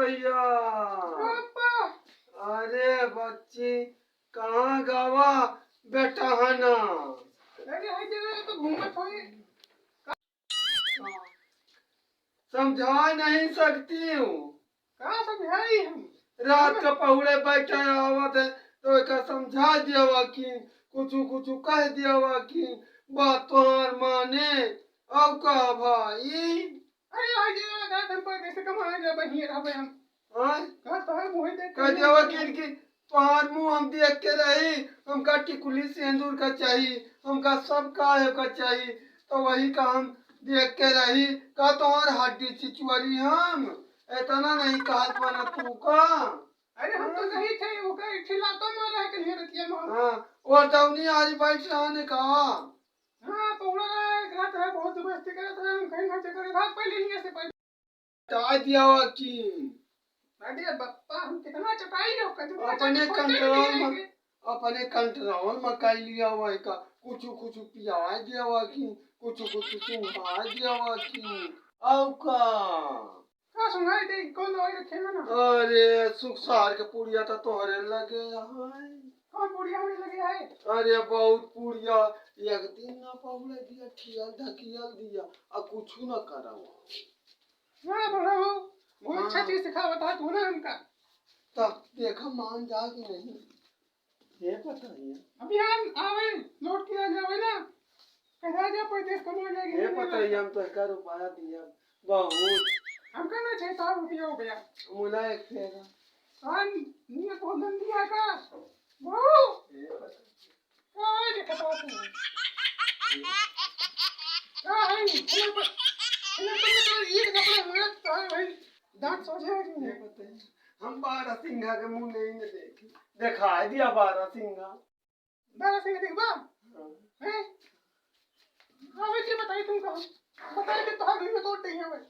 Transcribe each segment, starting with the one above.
भैया। अरे बच्ची कहाँ गावा बेटा है ना? अरे हर जगह तो घूमत होई। समझा नहीं सकती हूँ। कहाँ समझाई हम? रात का पहुड़े बैठे आवत है तो एक समझा दिया कि कुछ कुछ कह दिया कि बात तोहार माने अब का भाई। अरे हर जगह का हम पर कैसे कमाए जा बहिए रहबे हम। हाँ कहाँ तो है मुँह देख कह दिया कि तोहार मुँह हम देख के रही हमका टिकुली सिंदूर का चाहिए हमका सब काहे का चाहिए तो वही का हम देख के रही का तोहार हड्डी चिचुअरी हम इतना नहीं कहत बना तू का। अरे हम तो नहीं थे वो कहीं खिलाता मारा है कहीं रतिया में। हाँ और तवनी आज बैठ रहा ने कहा। हाँ तो उड़ा एक रात है बहुत जबरदस्ती करे तो हम कहीं खर्चे करे भाग पहले ही ऐसे पहले टा दिया कि अरे बप्पा हम कितना चटाई हो कहीं अपने कंट्रोल में कर लिया हुआ का कुछ कुछ पिया दिया हुआ कि कुछ कुछ सुहा दिया हुआ कि औ का सुनाई दे कौन दवाई रखे ना। अरे सुख सार के पुड़िया तो तोहरे लगे है। कौन पुड़िया होने लगे है? अरे बहुत पुड़िया एक दिन ना पहुले दिया खियल ढकियल दिया अब कुछ न करा। हाँ बड़ा हो बहुत अच्छा चीज सिखा बता तू ना हमका। तब देखा मान जा कि नहीं ये पता नहीं अभी हम आवे लौट के आ जावे ना कहा जा परदेश कमा जाएंगे ये पता ही हम तो इसका रुपया दिया बहुत हमका ना 600 रुपया हो गया मुला एक फेरा कान नहीं तो गंदी है का बहु काय देखता तू काय चलो पर तो ये कपड़े में तो भाई दांत सोचे कि नहीं पता है हम 12 सिंघा के मुंह नहीं ने देखे दिखा दिया 12 सिंघा 12 सिंघा देखबा हैं हमें क्या बताई तुमको बताई कि तो घर में तोड़ देंगे भाई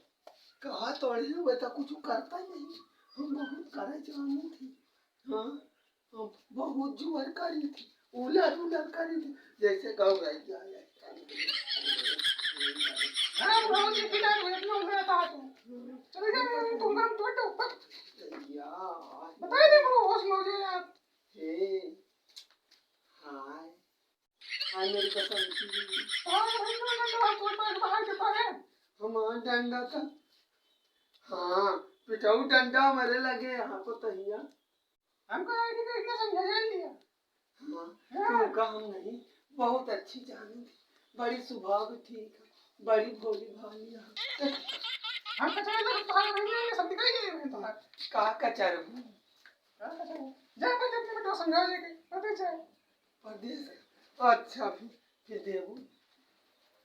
कहा तोड़े हुए तो कुछ करता नहीं हम बहुत करे जाने थे। हाँ हम बहुत जुआर करी थी उलर उलर करी थी जैसे गौ गई जाए। हाँ बहुत दिखता है इतना उधर आता है चले जा तुम काम तोड़ दो यार बताई दे वो होश में हो जाए यार। हे हाय हाय मेरी कसम की हमारा डंडा था। हाँ पिटाऊ डंडा मरे लगे यहाँ को तहिया हमको आईडी का इतना समझा लिया। हाँ क्योंकि हम नहीं बहुत अच्छी जानी थी बड़ी स्वभाव ठीक है बड़ी भोली भाली है। हम कचरे में तुम्हारे रहने में सब दिखाई दे रहे तुम्हारे का कचर जा पर अपने बेटा समझा दे के पता चले परदेश अच्छा फिर देबू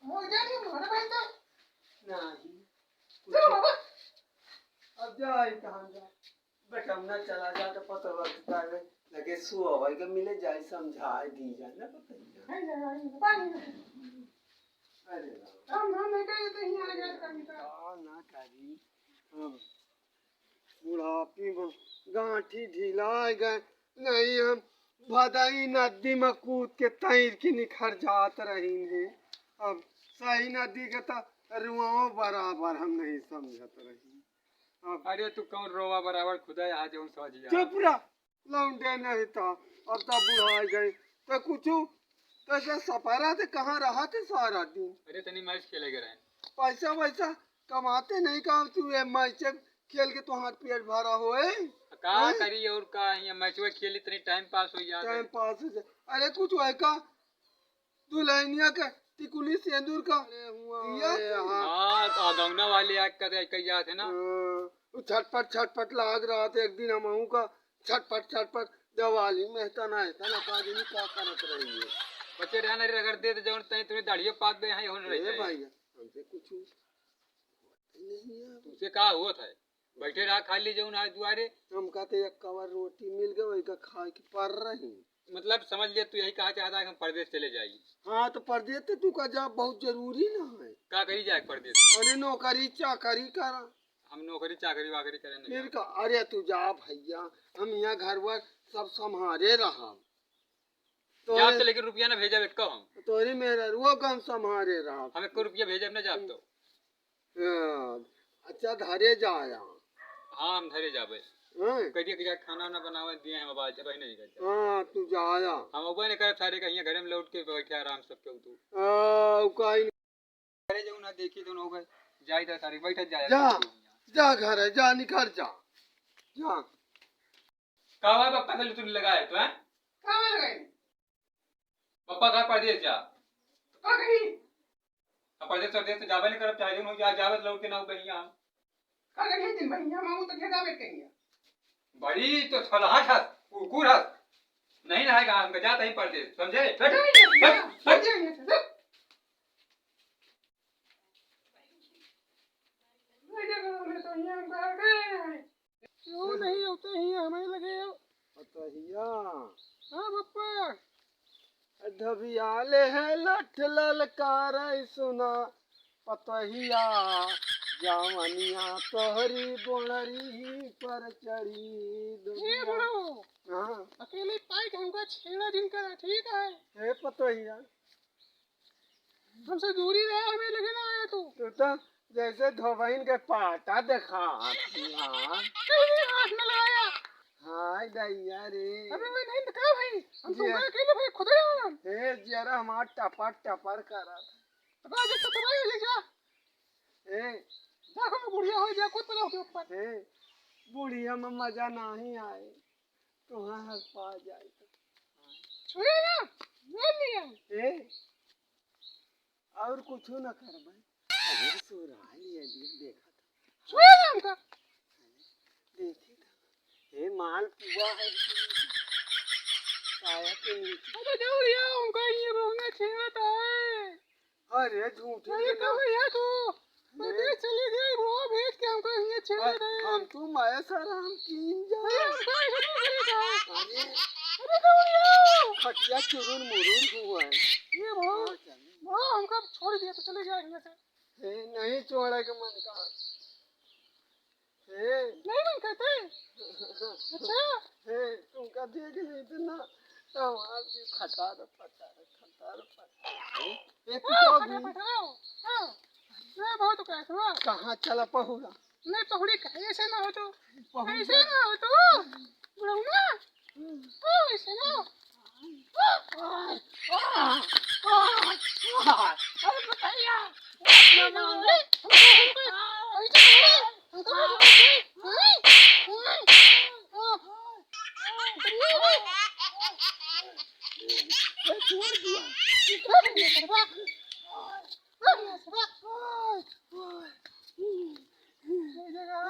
वो जानी हमारे भाई तो नहीं चलो बाबा अब जाए कहाँ जा बेटा ना चला जा तो पता लगता है लगे सुआ भाई के मिले जाए समझा दी जाए ना पता नहीं जाएगा पानी अरे हम नहीं कहे तो यहीं आ गया करनी था ना करी हम बुढ़ापी में गांठी ढीला गए नहीं हम भदाई नदी में कूद के तैर के निखर जात रहेंगे। अब सही नदी के तो रुआओ बराबर हम नहीं समझत रही। अरे तू कौन रोवा बराबर खुदा यहाँ जो समझ जा चुप रह लौंडे नहीं था अब तो बुढ़ा गए तो कुछ तो सफरा थे कहाँ रहा थे सारा दिन। अरे तनी मैच खेले गए पैसा वैसा कमाते नहीं का तू ये मैच खेल के तो हाथ पेट भरा होए का करी और का ये मैच वो खेली तनी टाइम पास हो जाए टाइम पास हो जाए। अरे कुछ है का दुल्हनिया का टिकुली सिंदूर का हां आगौना वाले आग का कई जात है ना छटपट लाग रहा था एक दिन हम का छटपट दिवाली में तना पादनी का करत रही है बच्चे रहना रगड़ दे तो जौन तई तुम्हें दाढ़ियो पाक दे है होन रही है भाई हमसे कुछ नहीं है तुमसे का हुआ था बैठे रहा खा ली जौन आज दुआरे हम कहते एक कवर रोटी मिल गई वही का खा के पड़ रही मतलब समझ ले तू यही कहा चाहता है कि हम परदेश चले जाएगी। हाँ तो परदेश तो तू का जा बहुत जरूरी ना है का करी जाए परदेश अरे नौकरी चाकरी करा हम नौकरी चाकरी वाकरी करें फिर का अरे तू जा भैया हम यहाँ घर वर सब संभाले रहा तो जाब तो लेकिन रुपया ना भेजा बेटका हम तोरी मेरा वो कम संभाले रहा हमें को रुपया भेजा ना जाब तो अच्छा धरे जाया हाँ हम धरे जाबे हैं? कहिए कि खाना वाना बनावे दिए हम आवाज भाई नहीं करते हाँ तू जा जा हम उबे नहीं करब सारे कहिए घर में लौट के बैठे आराम से क्यों तू काई करे जाऊ ना देखी तो होगा जाई तो सारे बैठ जाए जा जा घर है जा निकल जा जा का भाई पप्पा से तू लगाए तो हैं कहाँ में लगाई पप्पा का परदेश जा कहाँ गई अब परदेश से जाबे नहीं करब चाहे जो जा जावे लौट के ना बहिया कहाँ गई दिन भैया मांगू तो घेरा बैठ गई बड़ी तो छलहट हस कुकुर हस नहीं रहेगा हम जाते ही परदेश समझे क्यों नहीं होते ही हमें लगे हो पतहिया हाँ पप्पा धबियाले है लठ ललकार सुना पतहिया जावनिया तोहरी बोलरी पर चढ़ी ये दुनिया। बड़ो हाँ अकेले पाइक हमका छेड़ा दिन का ठीक है हे पतहिया हमसे दूरी रहे हमें लगे ना आया तू तू तो जैसे धोबइन के पाटा देखा हाँ कहीं हाथ में लगाया हाय दैया रे अबे मैं नहीं दिखा भाई हम जी। तुम अकेले भाई खुद ही आना हे जरा हमार टपर टपर करा अब आज तो तुम्हारे ले जा हे देखो मैं बुढ़िया हो जा खुद पला के ऊपर हे बुढ़िया में मजा नहीं आए तुहाँ हंस पा जाए छुए ना मैं नहीं है हे और कुछ न कर भाई अगर सुराई ये देखा था छुए ना हमका देखी था हे माल पुआ है साया के नीचे अबे दौड़िया हमका ये रोना छेड़ता है अरे झूठी अरे कहाँ है तू मैं चली गई वो भेज के हमको ये छेड़ दे हम तू माया सर हम कीन जा अरे हमका ऐसा नहीं करेगा अरे अरे दौड़िया खटिया चुरुन मुरुन हुआ है ये वो हमका छोड़ दिया तो चले गया यहाँ से हे नहीं छोड़े के मन का हे नहीं मन कहते अच्छा हे तुमका देख ली तो ना तो आज जी खटार ये हाँ तो भी बताओ हाँ मैं बहुत कैसे हुआ कहाँ चला पहुरा नहीं पहुड़ी ऐसे ना हो तो पहुरा ऐसे ना हो तो बुढ़ाऊना ऐसे ना अरे बताइए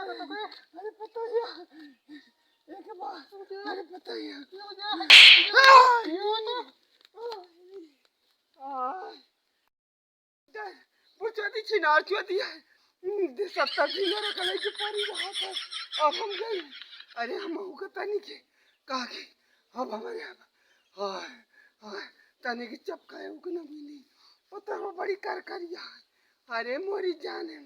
अरे बताइए एक बार अरे बताइए बुझाती छिनार क्यों दिया है 70 दिन रखले के पारी रहा था अब हम गए अरे हम हु का तनी के कहा के अब हमारे हाय हाय तनी के चपकाए उ के ना मिली पता हो बड़ी कर करिया अरे मोरी जान है